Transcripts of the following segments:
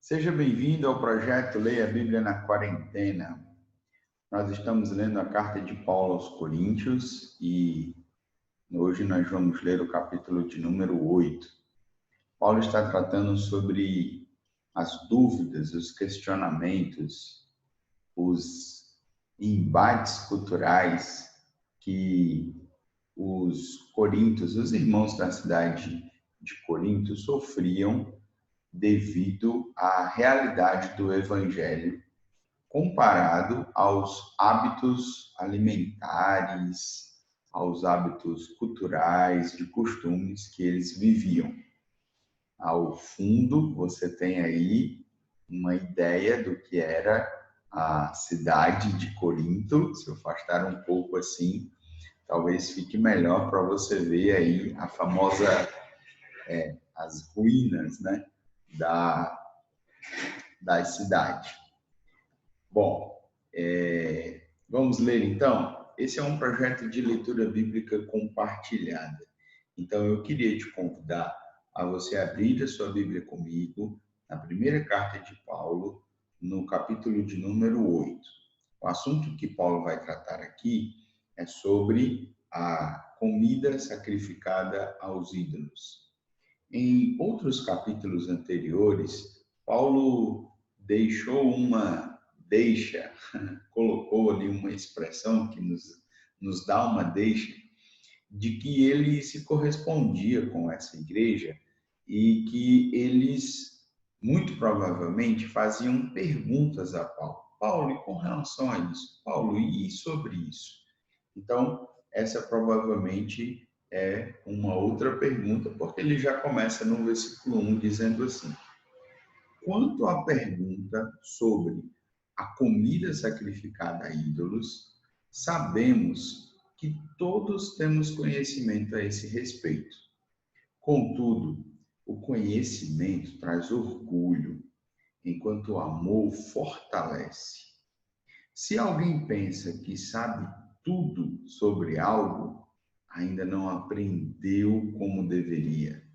Seja bem-vindo ao projeto Leia a Bíblia na Quarentena. Nós estamos lendo a carta de Paulo aos Coríntios e hoje nós vamos ler o capítulo de número 8. Paulo está tratando sobre as dúvidas, os questionamentos, os embates culturais que os coríntios, os irmãos da cidade de Corinto sofriam devido à realidade do Evangelho comparado aos hábitos alimentares, aos hábitos culturais, de costumes que eles viviam. Ao fundo, você tem aí uma ideia do que era a cidade de Corinto. Se afastar um pouco assim, talvez fique melhor para você ver aí a famosa, as ruínas, né, da cidade. Bom, vamos ler então? Esse é um projeto de leitura bíblica compartilhada. Então, eu queria te convidar a você abrir a sua Bíblia comigo na primeira carta de Paulo, no capítulo de número 8. O assunto que Paulo vai tratar aqui é sobre a comida sacrificada aos ídolos. Em outros capítulos anteriores, Paulo colocou ali uma expressão que nos dá uma deixa, de que ele se correspondia com essa igreja e que eles, muito provavelmente, faziam perguntas a Paulo. Paulo, e com relação a isso? Paulo, e sobre isso? Então, essa provavelmente é uma outra pergunta, porque ele já começa no versículo 1 dizendo assim: quanto à pergunta sobre a comida sacrificada a ídolos, sabemos que todos temos conhecimento a esse respeito. Contudo, o conhecimento traz orgulho, enquanto o amor fortalece. Se alguém pensa que sabe tudo sobre algo, ainda não aprendeu como deveria.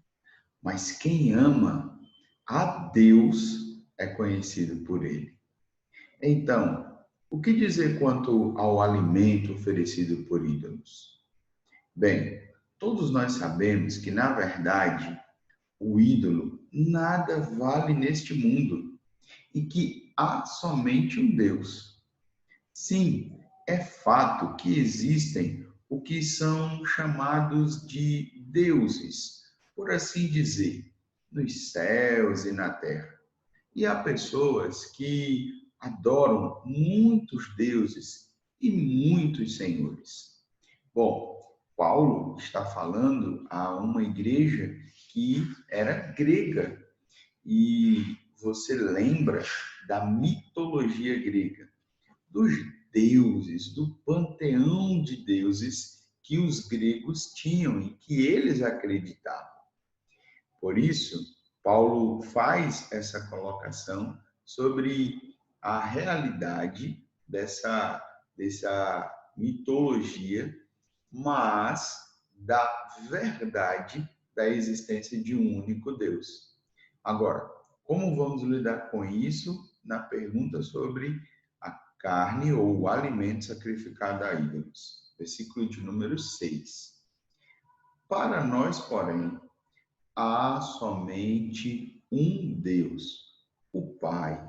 Mas quem ama a Deus é conhecido por ele. Então, o que dizer quanto ao alimento oferecido por ídolos? Bem, todos nós sabemos que, na verdade, o ídolo nada vale neste mundo e que há somente um Deus. Sim, é fato que existem o que são chamados de deuses, por assim dizer, nos céus e na terra. E há pessoas que adoram muitos deuses e muitos senhores. Bom, Paulo está falando a uma igreja que era grega. E você lembra da mitologia grega, dos deuses, do panteão de deuses que os gregos tinham e que eles acreditavam. Por isso, Paulo faz essa colocação sobre a realidade dessa mitologia, mas da verdade da existência de um único Deus. Agora, como vamos lidar com isso na pergunta sobre a carne ou o alimento sacrificado a ídolos? Versículo de número 6. Para nós, porém, há somente um Deus, o Pai,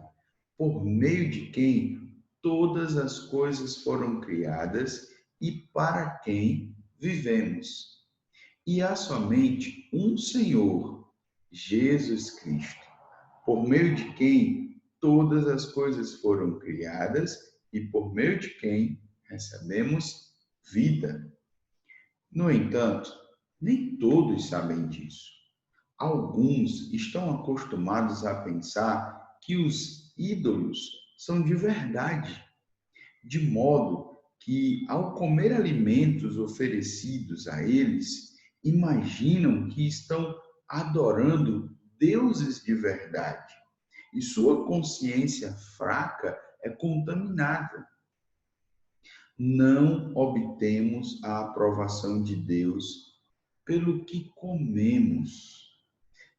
por meio de quem todas as coisas foram criadas e para quem vivemos. E há somente um Senhor, Jesus Cristo, por meio de quem todas as coisas foram criadas e por meio de quem recebemos vida. No entanto, nem todos sabem disso. Alguns estão acostumados a pensar que os ídolos são de verdade, de modo que, ao comer alimentos oferecidos a eles, imaginam que estão adorando deuses de verdade. E sua consciência fraca é contaminada. Não obtemos a aprovação de Deus pelo que comemos.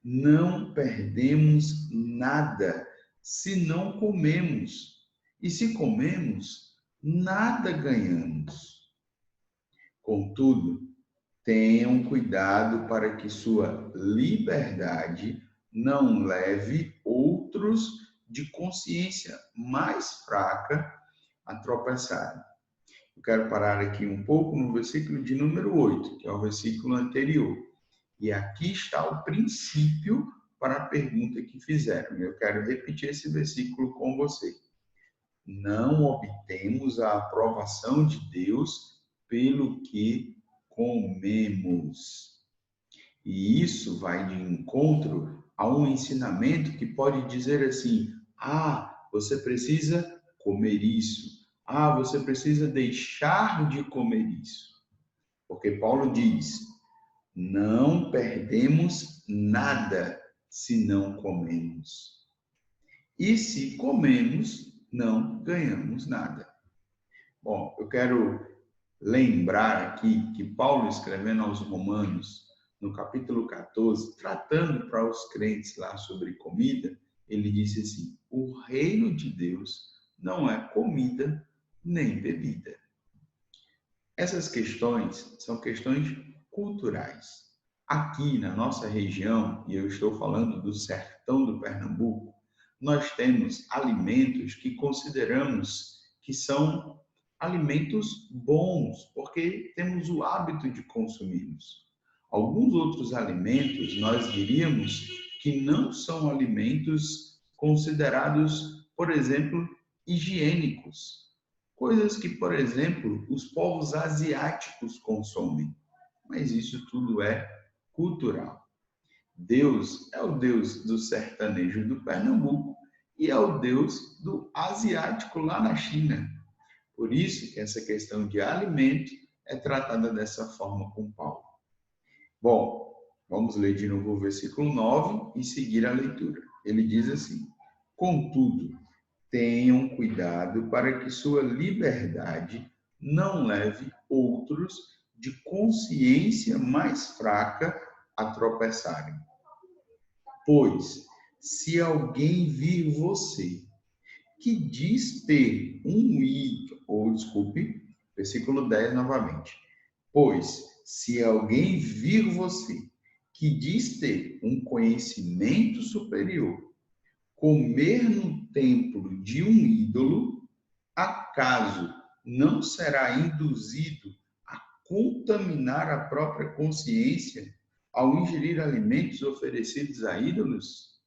Não perdemos nada se não comemos. E se comemos, nada ganhamos. Contudo, tenham cuidado para que sua liberdade não leve outros de consciência mais fraca a tropeçarem. Eu quero parar aqui um pouco no versículo de número 8, que é o versículo anterior. E aqui está o princípio para a pergunta que fizeram. Eu quero repetir esse versículo com você. Não obtemos a aprovação de Deus pelo que comemos. E isso vai de encontro a um ensinamento que pode dizer assim: você precisa comer isso. Você precisa deixar de comer isso. Porque Paulo diz: não perdemos nada se não comemos. E se comemos, não ganhamos nada. Bom, eu quero lembrar aqui que Paulo, escrevendo aos Romanos, no capítulo 14, tratando para os crentes lá sobre comida, ele disse assim: o reino de Deus não é comida nem bebida. Essas questões são questões culturais. Aqui na nossa região, e eu estou falando do sertão do Pernambuco, nós temos alimentos que consideramos que são alimentos bons, porque temos o hábito de consumi-los. Alguns outros alimentos nós diríamos que não são alimentos considerados, por exemplo, higiênicos. Coisas que, por exemplo, os povos asiáticos consomem. Mas isso tudo é cultural. Deus é o Deus do sertanejo do Pernambuco e é o Deus do asiático lá na China. Por isso que essa questão de alimento é tratada dessa forma com Paulo. Bom, vamos ler de novo o versículo 9 e seguir a leitura. Ele diz assim: contudo, tenham cuidado para que sua liberdade não leve outros de consciência mais fraca a tropeçarem. Pois, se alguém vir você que diz ter versículo 10 novamente. Pois, se alguém vir você que diz ter um conhecimento superior, comer no templo de um ídolo, acaso não será induzido a contaminar a própria consciência ao ingerir alimentos oferecidos a ídolos?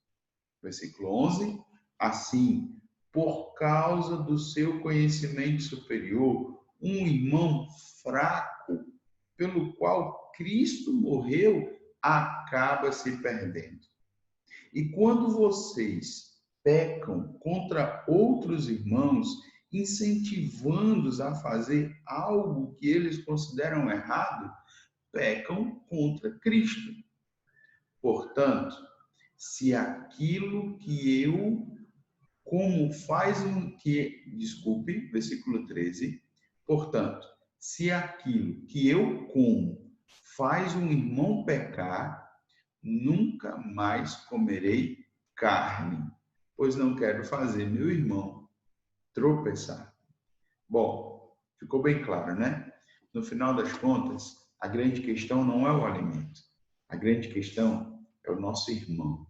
Versículo 11. Assim, por causa do seu conhecimento superior, um irmão fraco, pelo qual Cristo morreu, acaba se perdendo. E quando vocês pecam contra outros irmãos, incentivando-os a fazer algo que eles consideram errado, pecam contra Cristo. Portanto, se aquilo que eu como faz versículo 13, portanto, se aquilo que eu como faz um irmão pecar, nunca mais comerei carne, pois não quero fazer meu irmão tropeçar. Bom, ficou bem claro, né? No final das contas, a grande questão não é o alimento. A grande questão é o nosso irmão.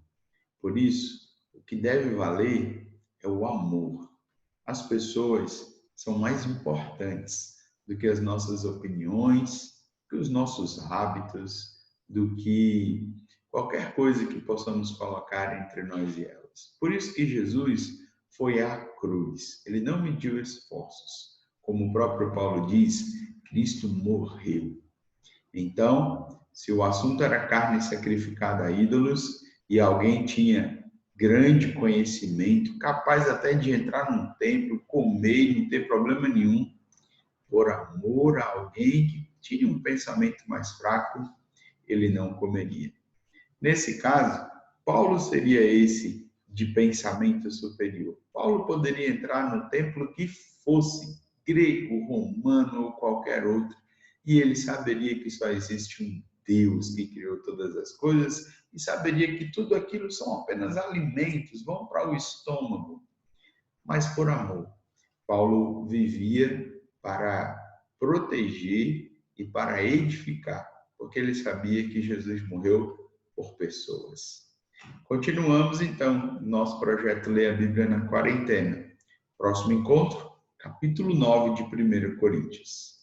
Por isso, o que deve valer é o amor. As pessoas são mais importantes do que as nossas opiniões, do que os nossos hábitos, do que qualquer coisa que possamos colocar entre nós e elas. Por isso que Jesus foi à cruz. Ele não mediu esforços. Como o próprio Paulo diz, Cristo morreu. Então, se o assunto era carne sacrificada a ídolos e alguém tinha grande conhecimento, capaz até de entrar num templo, comer e não ter problema nenhum, por amor a alguém que tinha um pensamento mais fraco, ele não comeria. Nesse caso, Paulo seria esse de pensamento superior. Paulo poderia entrar no templo que fosse, grego, romano ou qualquer outro, e ele saberia que só existe um Deus que criou todas as coisas, e saberia que tudo aquilo são apenas alimentos, vão para o estômago, mas por amor. Paulo vivia para proteger e para edificar, porque ele sabia que Jesus morreu por pessoas. Continuamos, então, nosso projeto Ler a Bíblia na Quarentena. Próximo encontro, capítulo 9 de 1 Coríntios.